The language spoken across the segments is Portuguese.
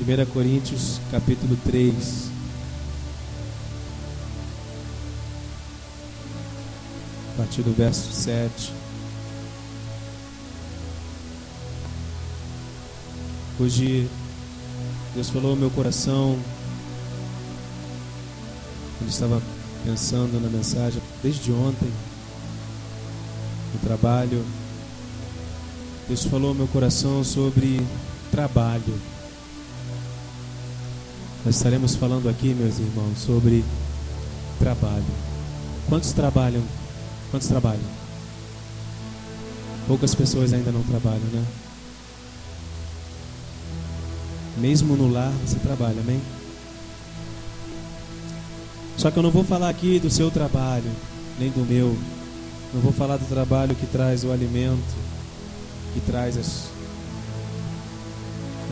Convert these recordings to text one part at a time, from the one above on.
1 Coríntios, capítulo 3. A partir do verso 7. Hoje, Deus falou ao meu coração. Eu estava pensando na mensagem desde ontem, no trabalho. Deus falou ao meu coração sobre trabalho. Nós estaremos falando aqui, meus irmãos, sobre trabalho. Quantos trabalham? Quantos trabalham? Poucas pessoas ainda não trabalham, né? Mesmo no lar você trabalha, amém? Só que eu não vou falar aqui do seu trabalho, nem do meu. Não vou falar do trabalho que traz o alimento, que traz as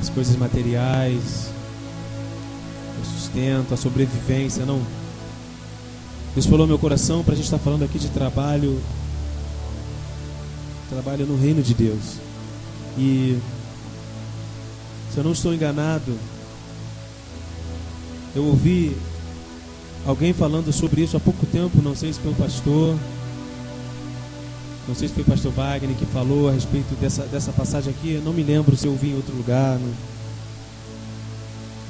coisas materiais, o sustento, a sobrevivência, não. Deus falou no meu coração para a gente estar falando aqui de trabalho no reino de Deus. E se eu não estou enganado, eu ouvi alguém falando sobre isso há pouco tempo. Não sei se foi o pastor, não sei se foi o pastor Wagner que falou a respeito dessa passagem aqui. Eu não me lembro se eu ouvi em outro lugar,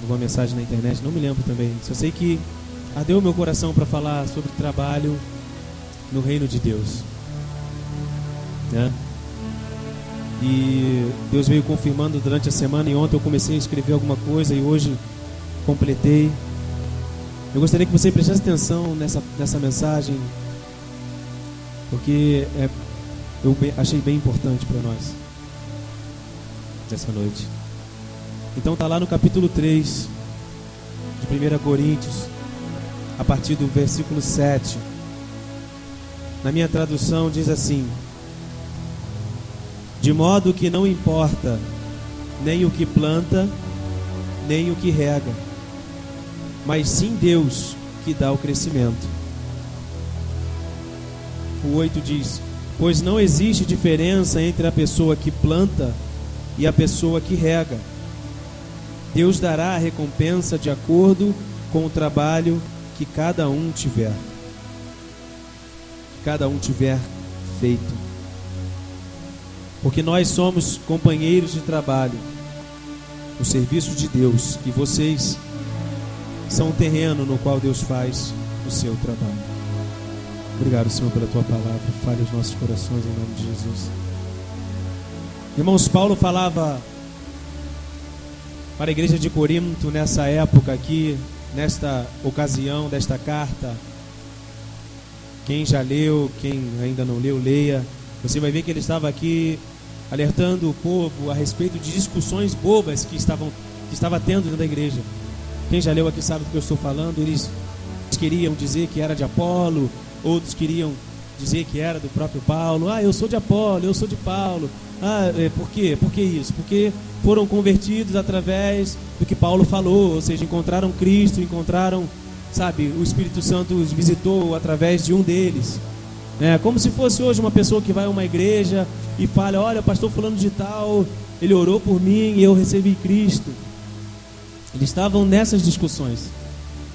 numa mensagem na internet, não me lembro também. Só sei que ardeu o meu coração para falar sobre trabalho no reino de Deus, né? E Deus veio confirmando durante a semana. E ontem eu comecei a escrever alguma coisa e hoje completei. Eu gostaria que você prestasse atenção nessa mensagem, porque eu achei bem importante para nós nessa noite. Então está lá no capítulo 3 de 1 Coríntios, a partir do versículo 7. Na minha tradução diz assim: de modo que não importa nem o que planta, nem o que rega, mas sim Deus que dá o crescimento. O 8 diz: pois não existe diferença entre a pessoa que planta e a pessoa que rega. Deus dará a recompensa de acordo com o trabalho que cada um tiver feito. Porque nós somos companheiros de trabalho no serviço de Deus, e vocês são o terreno no qual Deus faz o seu trabalho. Obrigado, Senhor, pela tua palavra. Fale os nossos corações em nome de Jesus. Irmãos, Paulo falava para a igreja de Corinto nessa época aqui, nesta ocasião desta carta. Quem já leu, quem ainda não leu, leia. Você vai ver que ele estava aqui alertando o povo a respeito de discussões bobas que estava tendo dentro da igreja. Quem já leu aqui sabe do que eu estou falando. Eles queriam dizer que era de Apolo, outros queriam dizer que era do próprio Paulo. Eu sou de Apolo, eu sou de Paulo. Por quê? Por que isso? Porque foram convertidos através do que Paulo falou, ou seja, encontraram Cristo, o Espírito Santo os visitou através de um deles. Como se fosse hoje uma pessoa que vai a uma igreja e fala: olha, pastor fulano de tal, ele orou por mim e eu recebi Cristo. Eles estavam nessas discussões,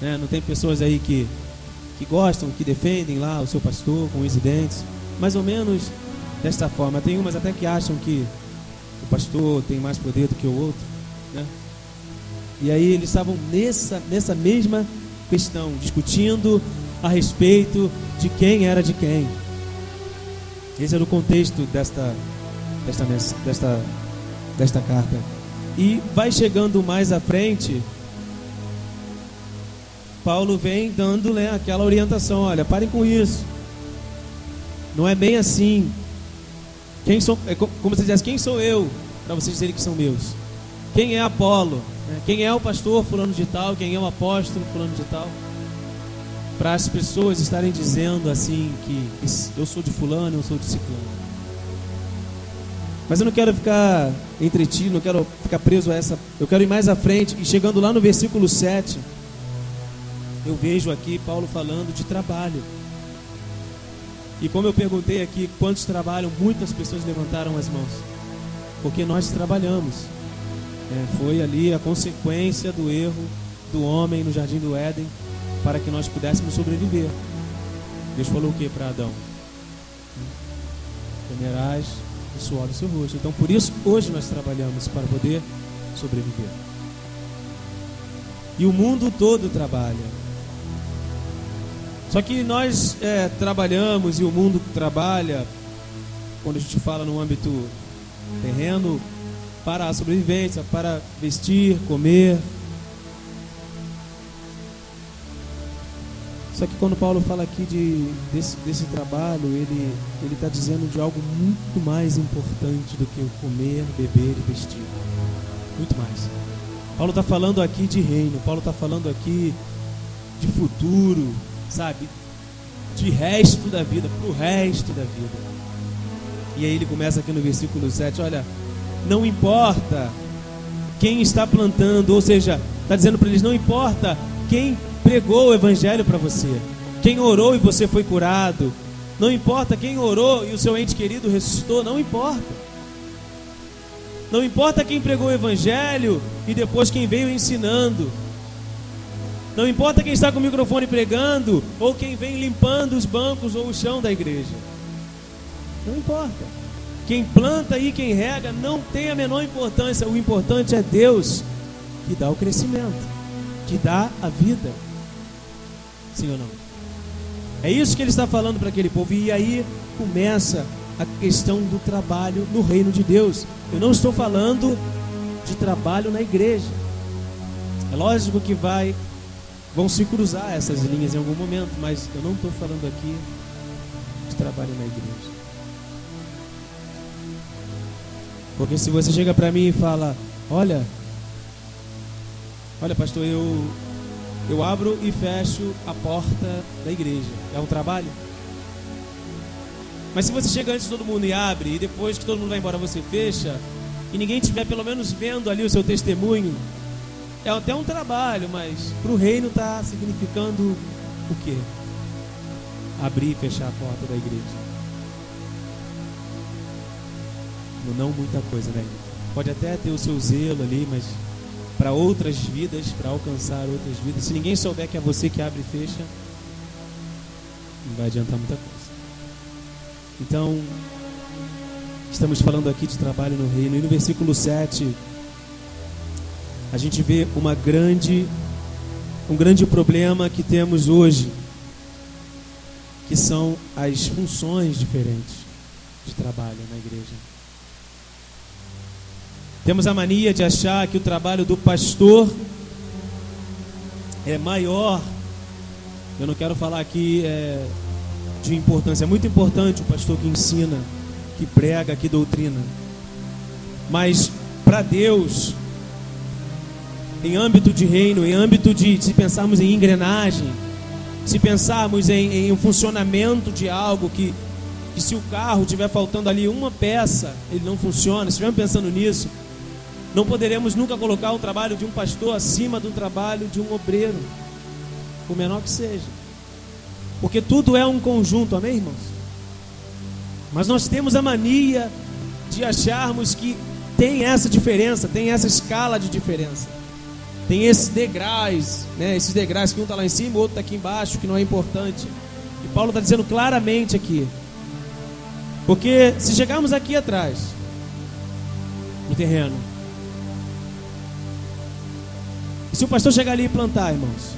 né? Não tem pessoas aí que gostam, que defendem lá o seu pastor com os dentes, mais ou menos desta forma. Tem umas até que acham que o pastor tem mais poder do que o outro, né? E aí eles estavam nessa mesma questão, discutindo a respeito de quem era de quem. Esse era o contexto desta carta. E vai chegando mais à frente, Paulo vem dando, aquela orientação: olha, parem com isso, não é bem assim. Como se dissesse: quem sou eu para vocês dizerem que são meus? Quem é Apolo? Quem é o pastor fulano de tal? Quem é o apóstolo fulano de tal? Para as pessoas estarem dizendo assim que eu sou de fulano, eu sou de ciclano. Mas eu não quero ficar entretido, não quero ficar preso a essa. Eu quero ir mais à frente. E chegando lá no versículo 7, eu vejo aqui Paulo falando de trabalho. E como eu perguntei aqui quantos trabalham, muitas pessoas levantaram as mãos, porque nós trabalhamos. Foi ali a consequência do erro do homem no jardim do Éden, para que nós pudéssemos sobreviver. Deus falou o que para Adão? Comerás o suor do seu rosto. Então por isso hoje nós trabalhamos para poder sobreviver. E o mundo todo trabalha. Só que nós trabalhamos e o mundo trabalha, quando a gente fala no âmbito terreno, para a sobrevivência, para vestir, comer. Só que quando Paulo fala aqui desse trabalho, ele está dizendo de algo muito mais importante do que o comer, beber e vestir. Muito mais. Paulo está falando aqui de reino, Paulo está falando aqui de futuro, sabe? De resto da vida, para o resto da vida. E aí ele começa aqui no versículo 7, olha, não importa quem está plantando, ou seja, está dizendo para eles, não importa quem pregou o evangelho para você, quem orou e você foi curado, não importa quem orou e o seu ente querido ressuscitou, não importa. Não importa quem pregou o evangelho e depois quem veio ensinando. Não importa quem está com o microfone pregando ou quem vem limpando os bancos ou o chão da igreja. Não importa. Quem planta e quem rega não tem a menor importância. O importante é Deus que dá o crescimento, que dá a vida. Sim ou não? É isso que ele está falando para aquele povo. E aí começa a questão do trabalho no reino de Deus. Eu não estou falando de trabalho na igreja. É lógico que vão se cruzar essas linhas em algum momento, mas eu não estou falando aqui de trabalho na igreja. Porque se você chega para mim e fala, olha pastor, eu abro e fecho a porta da igreja, é um trabalho? Mas se você chega antes de todo mundo e abre, e depois que todo mundo vai embora você fecha, e ninguém estiver pelo menos vendo ali o seu testemunho, é até um trabalho, mas para o reino está significando o quê? Abrir e fechar a porta da igreja. Não muita coisa, né? Pode até ter o seu zelo ali, mas para outras vidas, para alcançar outras vidas, se ninguém souber que é você que abre e fecha, não vai adiantar muita coisa. Então, estamos falando aqui de trabalho no reino. E no versículo 7, a gente vê um grande problema que temos hoje, que são as funções diferentes de trabalho na igreja. Temos a mania de achar que o trabalho do pastor é maior. Eu não quero falar aqui de importância. É muito importante o pastor que ensina, que prega, que doutrina. Mas para Deus, em âmbito de reino, em âmbito se pensarmos em engrenagem, se pensarmos em um funcionamento de algo que se o carro estiver faltando ali uma peça, ele não funciona. Se estivermos pensando nisso, não poderemos nunca colocar o trabalho de um pastor acima do trabalho de um obreiro, por menor que seja. Porque tudo é um conjunto, amém, irmãos? Mas nós temos a mania de acharmos que tem essa diferença, tem essa escala de diferença. Tem esses degraus, né? Esses degraus que um está lá em cima, o outro está aqui embaixo, que não é importante. E Paulo está dizendo claramente aqui. Porque se chegarmos aqui atrás, no terreno, e se o pastor chegar ali e plantar, irmãos,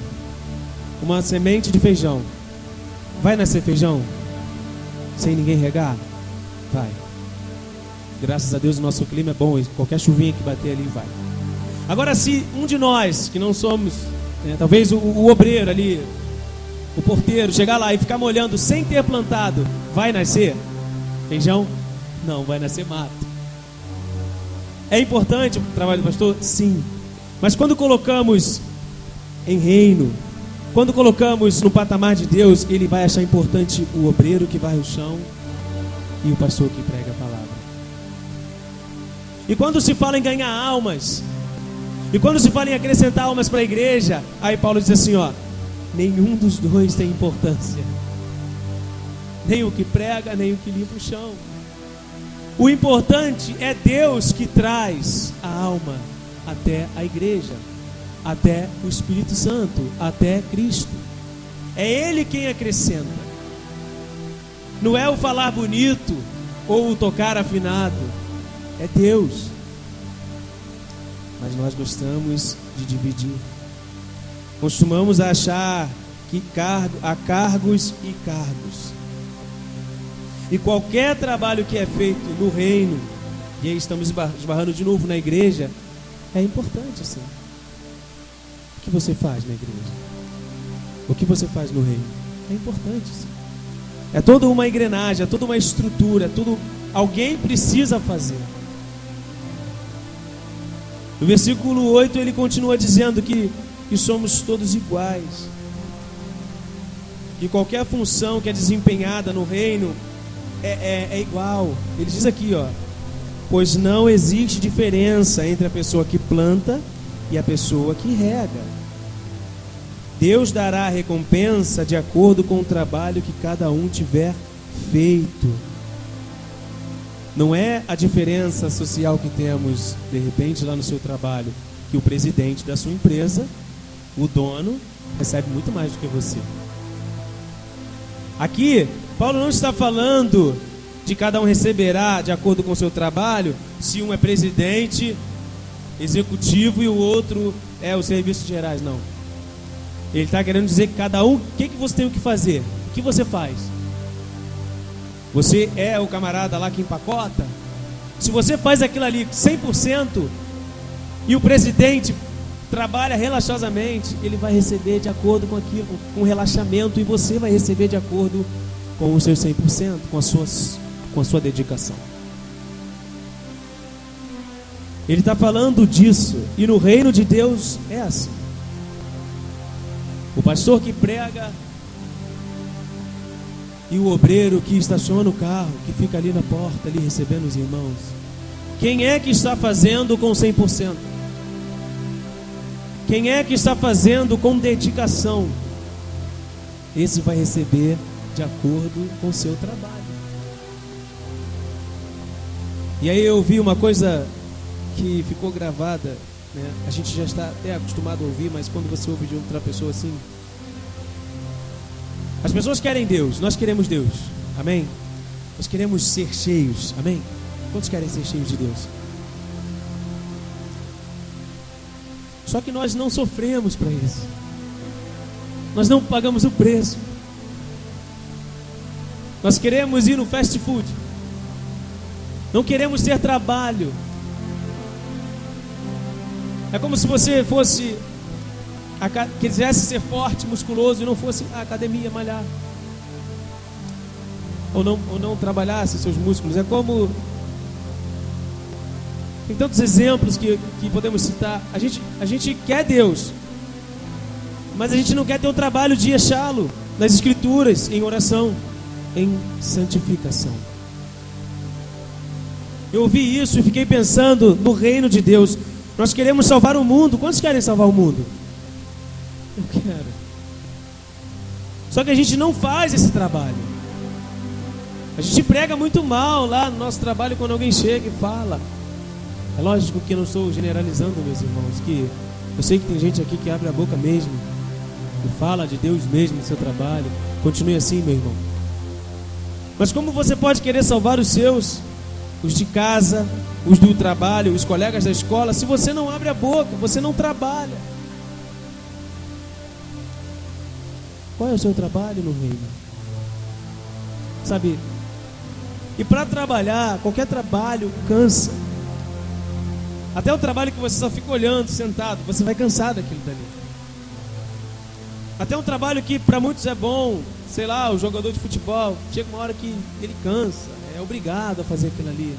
uma semente de feijão, vai nascer feijão? Sem ninguém regar? Vai. Graças a Deus o nosso clima é bom, qualquer chuvinha que bater ali vai. Agora, se um de nós, que não somos, talvez o obreiro ali, o porteiro, chegar lá e ficar molhando sem ter plantado, vai nascer feijão? Não, vai nascer mato. É importante o trabalho do pastor? Sim. Mas quando colocamos em reino, quando colocamos no patamar de Deus, ele vai achar importante o obreiro que varre o chão e o pastor que prega a palavra. E quando se fala em ganhar almas, e quando se fala em acrescentar almas para a igreja, aí Paulo diz assim, nenhum dos dois tem importância. Nem o que prega, nem o que limpa o chão. O importante é Deus que traz a alma. até a igreja, até o Espírito Santo, até Cristo. É Ele quem acrescenta. Não é o falar bonito ou o tocar afinado, é Deus. Mas nós gostamos de dividir. Costumamos achar que há cargos e cargos. E qualquer trabalho que é feito no reino, e aí estamos esbarrando de novo na igreja, é importante sim. O que você faz na igreja? O que você faz no reino? É importante sim. É toda uma engrenagem, é toda uma estrutura, alguém precisa fazer. No versículo 8 ele continua dizendo que somos todos iguais. Que qualquer função que é desempenhada no reino é igual. Ele diz aqui, pois não existe diferença entre a pessoa que planta e a pessoa que rega. Deus dará a recompensa de acordo com o trabalho que cada um tiver feito. Não é a diferença social que temos, de repente, lá no seu trabalho, que o presidente da sua empresa, o dono, recebe muito mais do que você. Aqui, Paulo não está falando de cada um receberá de acordo com o seu trabalho, se um é presidente, executivo e o outro é os serviços gerais, não. Ele está querendo dizer que cada um, o que você tem que fazer? O que você faz? Você é o camarada lá que empacota? Se você faz aquilo ali 100% e o presidente trabalha relaxosamente, ele vai receber de acordo com aquilo, com relaxamento, e você vai receber de acordo com os seus 100%, com a sua dedicação. Ele está falando disso, e no reino de Deus é assim. O pastor que prega e o obreiro que estaciona o carro, que fica ali na porta, ali recebendo os irmãos. Quem é que está fazendo com 100%? Quem é que está fazendo com dedicação? Esse vai receber de acordo com o seu trabalho. E aí eu vi uma coisa que ficou gravada, né? A gente já está até acostumado a ouvir, mas quando você ouve de outra pessoa assim, as pessoas querem Deus, nós queremos Deus, amém? Nós queremos ser cheios, amém? Quantos querem ser cheios de Deus? Só que nós não sofremos para isso. Nós não pagamos o preço. Nós queremos ir no fast food. Não queremos ter trabalho. É como se você quisesse ser forte, musculoso e não fosse à academia malhar. Ou não trabalhasse seus músculos. É como... Tem tantos exemplos que podemos citar. A gente quer Deus, mas a gente não quer ter o trabalho de achá-lo nas Escrituras, em oração, em santificação. Eu ouvi isso e fiquei pensando no reino de Deus. Nós queremos salvar o mundo. Quantos querem salvar o mundo? Eu quero. Só que a gente não faz esse trabalho. A gente prega muito mal lá no nosso trabalho quando alguém chega e fala. É lógico que eu não estou generalizando, meus irmãos, que eu sei que tem gente aqui que abre a boca mesmo e fala de Deus mesmo no seu trabalho. Continue assim, meu irmão. Mas como você pode querer salvar os seus, os de casa, os do trabalho, os colegas da escola, se você não abre a boca, você não trabalha? Qual é o seu trabalho no reino? Sabe? E para trabalhar, qualquer trabalho cansa. Até o trabalho que você só fica olhando, sentado, você vai cansar daquilo dali. Até um trabalho que para muitos é bom, sei lá, o jogador de futebol, chega uma hora que ele cansa, é obrigado a fazer aquilo ali.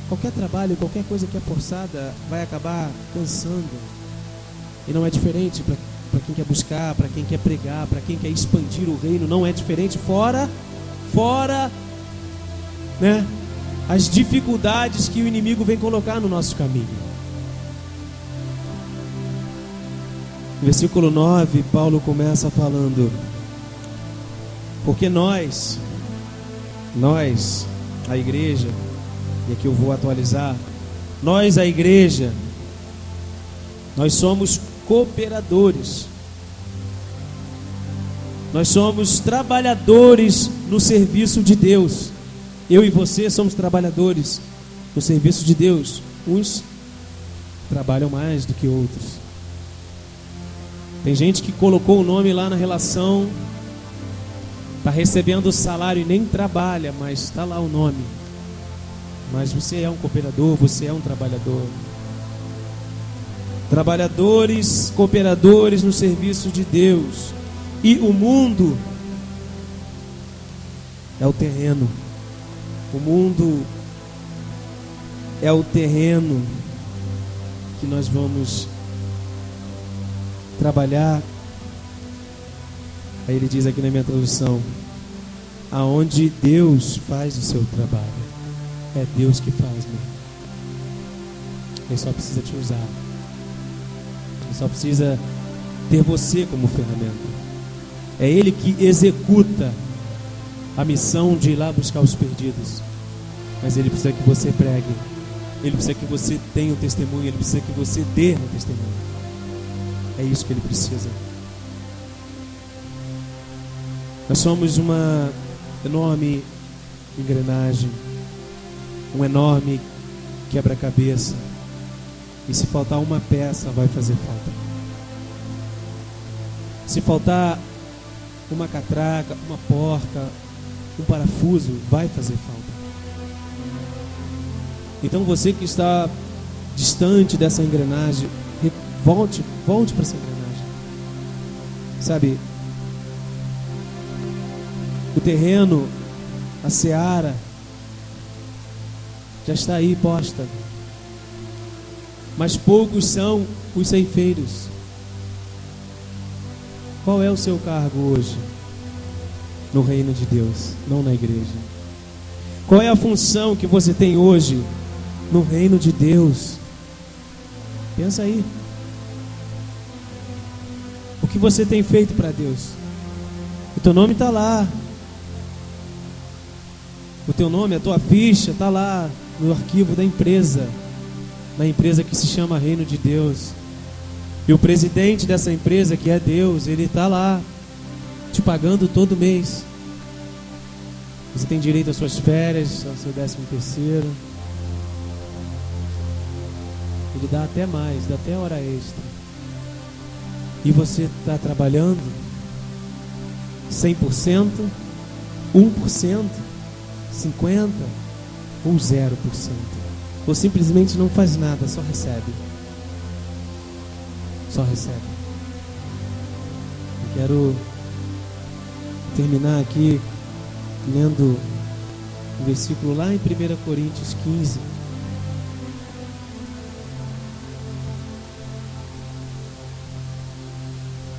Qualquer trabalho, qualquer coisa que é forçada vai acabar cansando. E não é diferente para quem quer buscar, para quem quer pregar, para quem quer expandir o reino, não é diferente, fora, né, as dificuldades que o inimigo vem colocar no nosso caminho. No versículo 9, Paulo começa falando: porque nós, a igreja, e aqui eu vou atualizar, nós, a igreja, Nós somos cooperadores. Nós somos trabalhadores no serviço de Deus. Eu e você somos trabalhadores no serviço de Deus. Uns trabalham mais do que outros. Tem gente que colocou o nome lá na relação, está recebendo o salário e nem trabalha, mas está lá o nome. Mas você é um cooperador, você é um trabalhador. Trabalhadores, cooperadores no serviço de Deus. E o mundo é o terreno. O mundo é o terreno que nós vamos trabalhar. Aí ele diz aqui na minha tradução: aonde Deus faz o seu trabalho. É Deus que faz, né? Ele só precisa te usar. Ele só precisa ter você como ferramenta. É Ele que executa a missão de ir lá buscar os perdidos. Mas Ele precisa que você pregue. Ele precisa que você tenha o testemunho. Ele precisa que você dê o testemunho. É isso que Ele precisa. Nós somos uma enorme engrenagem, um enorme quebra-cabeça. E se faltar uma peça, vai fazer falta. Se faltar uma catraca, uma porca, um parafuso, vai fazer falta. Então você que está distante dessa engrenagem, volte para essa engrenagem. Sabe, o terreno, a seara, já está aí posta. Mas poucos são os ceifeiros. Qual é o seu cargo hoje no reino de Deus, não na igreja? Qual é a função que você tem hoje no reino de Deus? Pensa aí. O que você tem feito para Deus? O teu nome está lá. O teu nome, a tua ficha está lá no arquivo da empresa. Na empresa que se chama Reino de Deus. E o presidente dessa empresa, que é Deus, ele está lá te pagando todo mês. Você tem direito às suas férias, ao seu 13º. Ele dá até mais, dá até hora extra. E você está trabalhando 100%, 1%, 50% ou 0%. Ou simplesmente não faz nada, só recebe. Só recebe. Eu quero terminar aqui lendo um versículo lá em 1 Coríntios 15.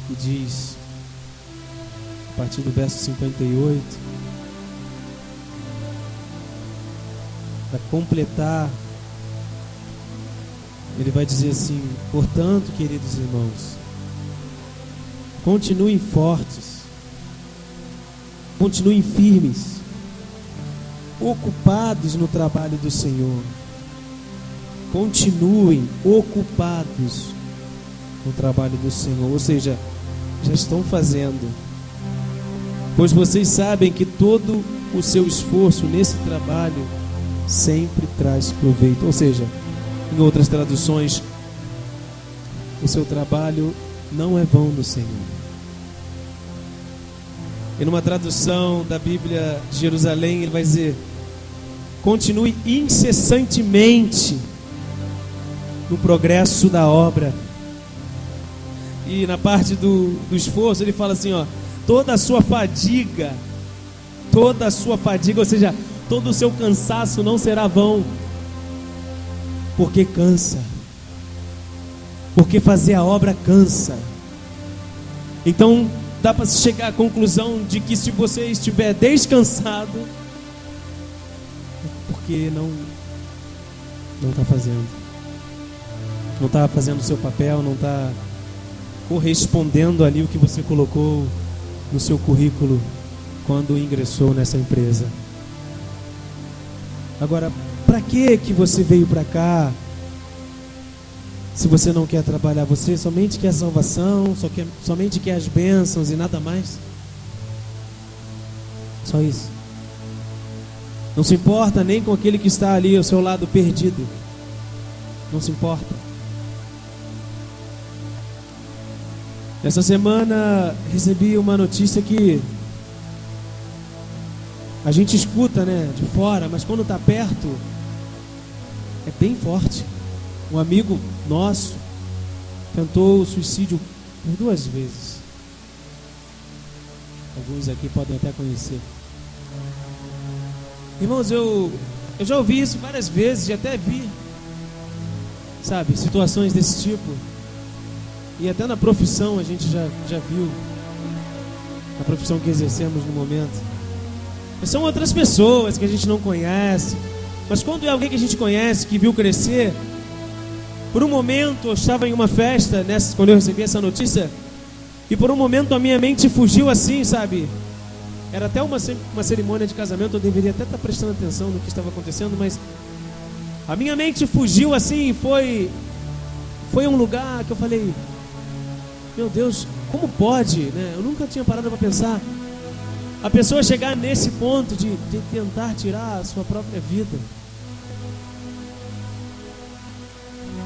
Que diz, a partir do verso 58, para completar, ele vai dizer assim: portanto, queridos irmãos, continuem fortes, continuem firmes, ocupados no trabalho do Senhor. Continuem ocupados no trabalho do Senhor, ou seja, já estão fazendo, pois vocês sabem que todo o seu esforço nesse trabalho sempre traz proveito. Ou seja, em outras traduções, o seu trabalho não é vão no Senhor. E numa tradução da Bíblia de Jerusalém, ele vai dizer: continue incessantemente no progresso da obra. E na parte do esforço, ele fala assim, ó: toda a sua fadiga, ou seja, todo o seu cansaço não será vão. Porque cansa. Porque fazer a obra cansa. Então dá para chegar à conclusão de que se você estiver descansado, é porque não está fazendo. Não está fazendo o seu papel, não está correspondendo ali o que você colocou no seu currículo quando ingressou nessa empresa. Agora, para que você veio para cá? Se você não quer trabalhar, você somente quer salvação, somente quer as bênçãos e nada mais. Só isso. Não se importa nem com aquele que está ali ao seu lado perdido. Não se importa. Essa semana recebi uma notícia que a gente escuta, né, de fora, mas quando está perto é bem forte. Um amigo nosso tentou o suicídio por 2 vezes. Alguns aqui podem até conhecer. Irmãos, eu já ouvi isso várias vezes, já até vi, sabe, situações desse tipo. E até na profissão a gente já viu, na profissão que exercemos no momento. Mas são outras pessoas que a gente não conhece. Mas quando é alguém que a gente conhece, que viu crescer, por um momento eu estava em uma festa, quando eu recebi essa notícia, e por um momento a minha mente fugiu assim, sabe? Era até uma cerimônia de casamento, eu deveria até estar prestando atenção no que estava acontecendo, mas a minha mente fugiu assim, foi um lugar que eu falei, meu Deus, como pode, né? Eu nunca tinha parado para pensar, a pessoa chegar nesse ponto de tentar tirar a sua própria vida.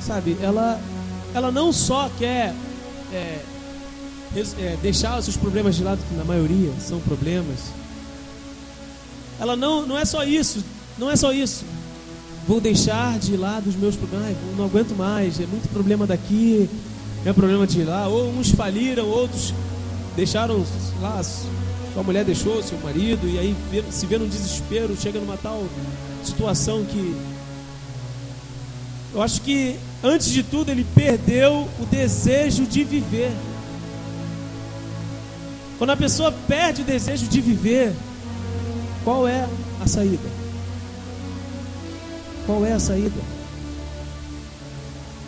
Sabe, ela não só quer deixar os seus problemas de lado, que na maioria são problemas. Ela não é só isso, não é só isso. Vou deixar de lado os meus problemas, não aguento mais, é muito problema daqui, é problema de lá. Ou uns faliram, outros deixaram lá, sua mulher deixou seu marido, e aí se vê num desespero, chega numa tal situação que eu acho que antes de tudo ele perdeu o desejo de viver. Quando a pessoa perde o desejo de viver, qual é a saída? Qual é a saída?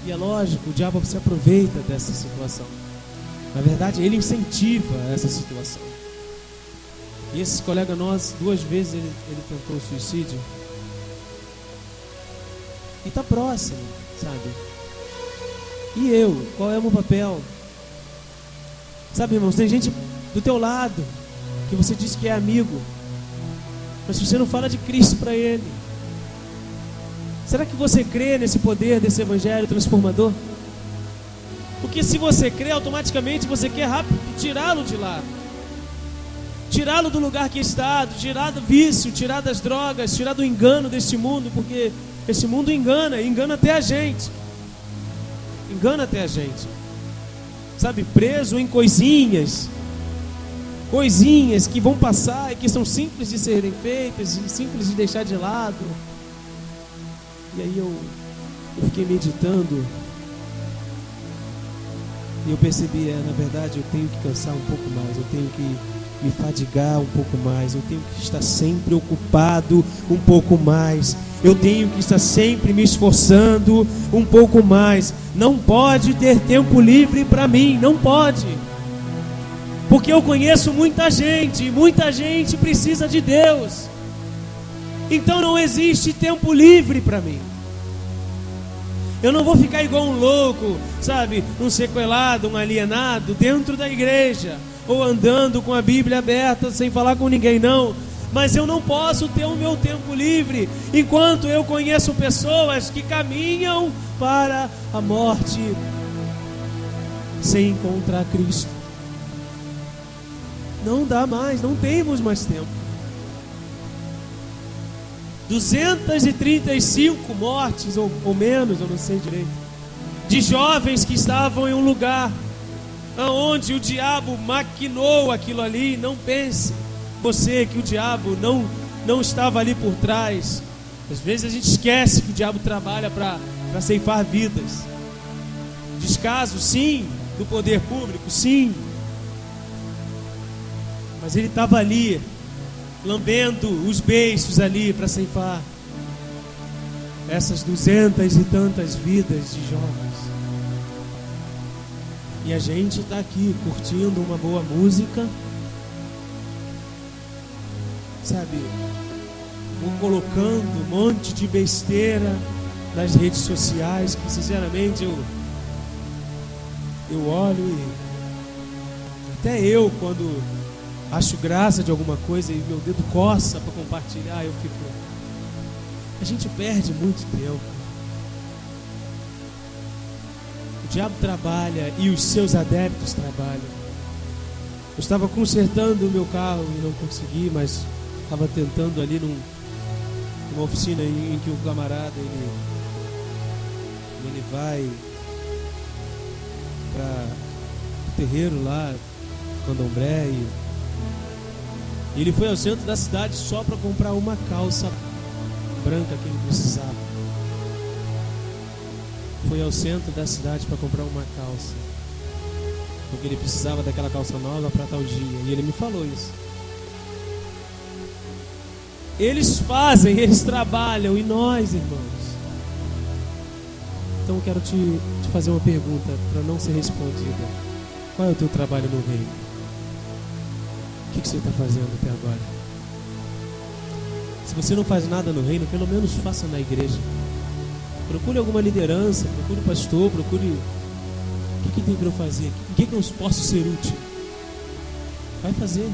E é lógico, o diabo se aproveita dessa situação. Na verdade, ele incentiva essa situação. E esse colega nosso, 2 vezes ele tentou o suicídio. E está próximo, sabe? E eu? Qual é o meu papel? Sabe, irmãos, tem gente do teu lado que você diz que é amigo, mas você não fala de Cristo para ele. Será que você crê nesse poder desse evangelho transformador? Porque se você crê, automaticamente você quer rápido tirá-lo de lá, tirá-lo do lugar que está, tirar do vício, tirar das drogas, tirar do engano deste mundo, porque esse mundo engana até a gente. Engana até a gente. Sabe, preso em coisinhas que vão passar e que são simples de serem feitas, simples de deixar de lado. E aí eu fiquei meditando e eu percebi, na verdade eu tenho que cansar um pouco mais, eu tenho que me fadigar um pouco mais, eu tenho que estar sempre ocupado um pouco mais, eu tenho que estar sempre me esforçando um pouco mais. Não pode ter tempo livre para mim, não pode, porque eu conheço muita gente precisa de Deus. Então não existe tempo livre para mim. Eu não vou ficar igual um louco, sabe, um sequelado, um alienado dentro da igreja, ou andando com a Bíblia aberta sem falar com ninguém, não. Mas eu não posso ter o meu tempo livre enquanto eu conheço pessoas que caminham para a morte sem encontrar Cristo. Não dá mais, não temos mais tempo. 235 mortes ou menos, eu não sei direito, de jovens que estavam em um lugar onde o diabo maquinou aquilo ali. Não pense você que o diabo não estava ali por trás. Às vezes a gente esquece que o diabo trabalha para ceifar vidas. Descaso, sim, do poder público, sim, mas ele estava ali lambendo os beiços ali para ceifar essas 200 e tantas vidas de jovens. E a gente está aqui curtindo uma boa música, sabe, colocando um monte de besteira nas redes sociais, que sinceramente eu olho e até eu, quando acho graça de alguma coisa e meu dedo coça para compartilhar, eu fico... A gente perde muito tempo. O diabo trabalha e os seus adeptos trabalham. Eu estava consertando o meu carro e não consegui, mas estava tentando ali numa oficina em que o camarada ele vai para o terreiro lá, Candomblé, e ele foi ao centro da cidade só para comprar uma calça branca que ele precisava. Foi ao centro da cidade para comprar uma calça, porque ele precisava daquela calça nova para tal dia. E ele me falou isso. Eles fazem, eles trabalham, e nós, irmãos? Então eu quero te fazer uma pergunta para não ser respondida. Qual é o teu trabalho no reino? O que você está fazendo até agora? Se você não faz nada no reino, pelo menos faça na igreja. Procure alguma liderança, procure pastor, procure... O que tem para eu fazer? Em que eu posso ser útil? Vai fazer.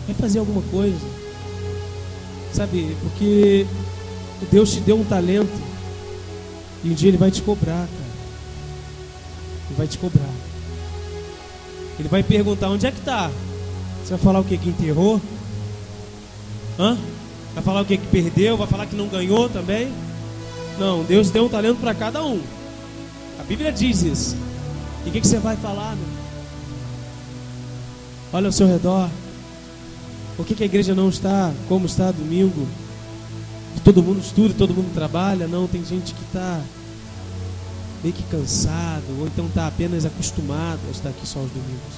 Vai fazer alguma coisa. Sabe, porque Deus te deu um talento e um dia Ele vai te cobrar, cara. Ele vai te cobrar. Ele vai perguntar, onde é que está? Você vai falar o quê? Que enterrou? Vai falar o quê? Que perdeu? Vai falar que não ganhou também? Não, Deus deu um talento para cada um. A Bíblia diz isso. E o que você vai falar, meu? Olha ao seu redor. Por que a igreja não está como está domingo? Todo mundo estuda, todo mundo trabalha. Não, tem gente que está meio que cansado, ou então está apenas acostumado a estar aqui só aos domingos.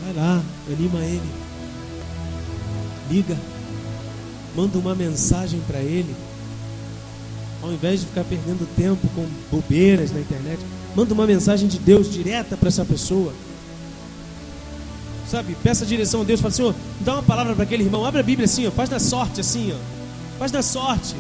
Vai lá, anima ele. Liga. Manda uma mensagem para ele. Ao invés de ficar perdendo tempo com bobeiras na internet, manda uma mensagem de Deus direta para essa pessoa. Sabe, peça a direção a Deus, fala, Senhor, dá uma palavra para aquele irmão, abre a Bíblia assim, ó, faz na sorte assim, ó. Faz na sorte.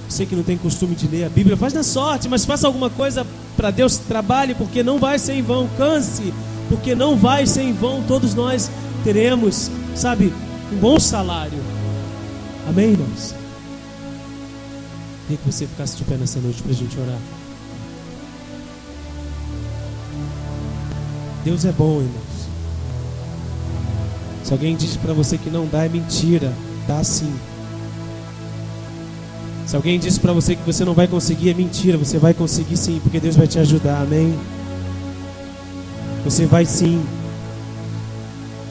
Você que não tem costume de ler a Bíblia, faz na sorte, mas faça alguma coisa para Deus, trabalhe, porque não vai ser em vão, canse, porque não vai ser em vão, todos nós teremos, sabe, um bom salário. Amém, irmãos? Queria que você ficasse de pé nessa noite para a gente orar. Deus é bom, irmãos. Se alguém diz para você que não dá, é mentira. Dá sim. Se alguém diz para você que você não vai conseguir, é mentira. Você vai conseguir sim, porque Deus vai te ajudar. Amém? Você vai sim.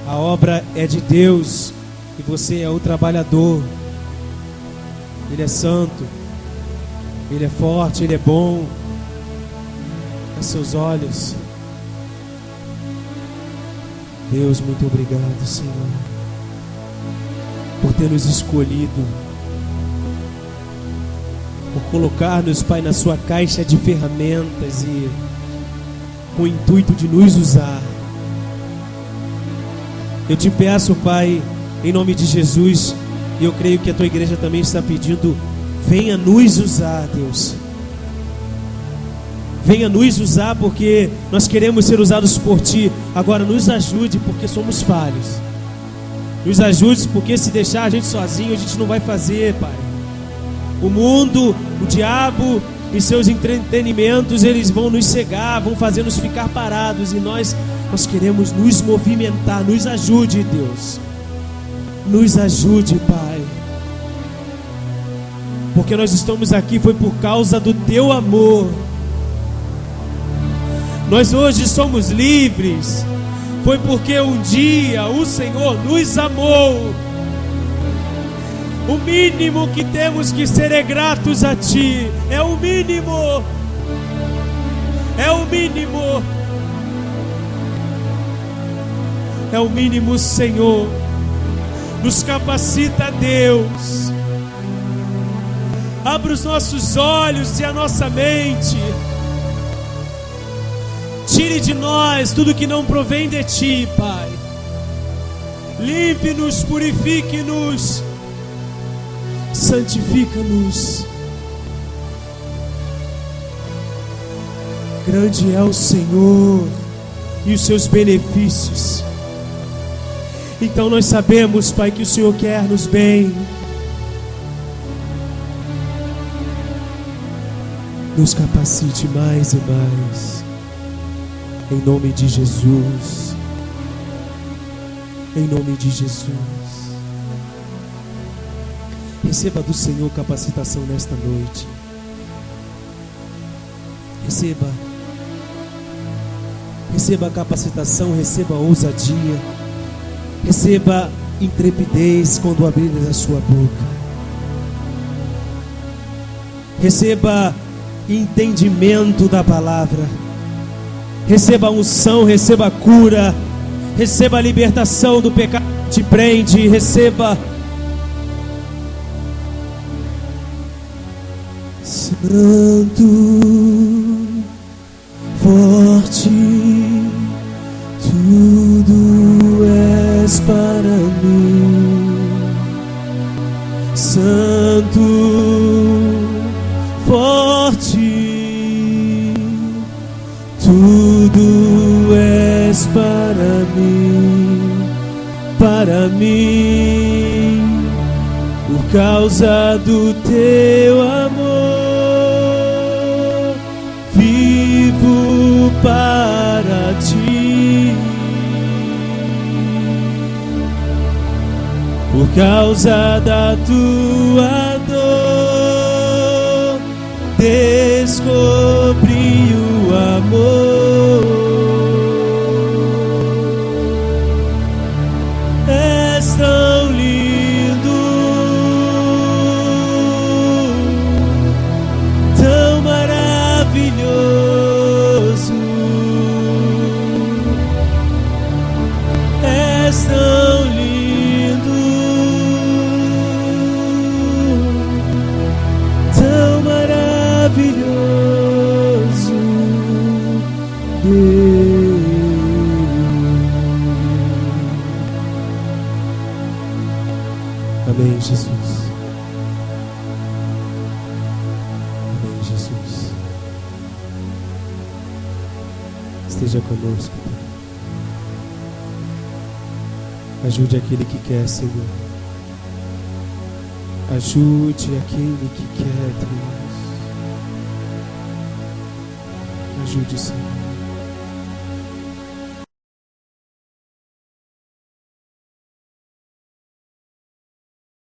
A obra é de Deus e você é o trabalhador. Ele é santo. Ele é forte, Ele é bom. Feche seus olhos. Deus, muito obrigado, Senhor, por ter nos escolhido, por colocar-nos, Pai, na sua caixa de ferramentas e com o intuito de nos usar. Eu te peço, Pai, em nome de Jesus, e eu creio que a tua igreja também está pedindo, venha nos usar, Deus. Venha nos usar, porque nós queremos ser usados por Ti. Agora nos ajude, porque somos falhos. Nos ajude, porque se deixar a gente sozinho, a gente não vai fazer, Pai. O mundo, o diabo e seus entretenimentos, eles vão nos cegar, vão fazer-nos ficar parados. E nós queremos nos movimentar. Nos ajude, Deus. Nos ajude, Pai. Porque nós estamos aqui foi por causa do Teu amor. Nós hoje somos livres, foi porque um dia o Senhor nos amou. O mínimo que temos que ser é gratos a Ti, é o mínimo, é o mínimo, é o mínimo, Senhor. Nos capacita, Deus. Abra os nossos olhos e a nossa mente. Tire de nós tudo que não provém de Ti, Pai. Limpe-nos, purifique-nos, santifica-nos. Grande é o Senhor e os seus benefícios. Então nós sabemos, Pai, que o Senhor quer-nos bem. Nos capacite mais e mais, em nome de Jesus, em nome de Jesus. Receba do Senhor capacitação nesta noite. Receba a capacitação, receba a ousadia, receba intrepidez quando abrir a sua boca. Receba entendimento da palavra. Receba a unção, receba a cura, receba a libertação do pecado que te prende, receba. Santo, forte, tudo és para mim. Santo, forte, tudo és para mim, por causa do teu amor, vivo para ti, por causa da tua dor, descobri o amor. És tão lindo, tão maravilhoso. És tão lindo, tão maravilhoso, Deus. Amém, Jesus. Amém, Jesus. Esteja conosco, Pai. Ajude aquele que quer, Senhor. Ajude aquele que quer, Deus. Ajude, Senhor.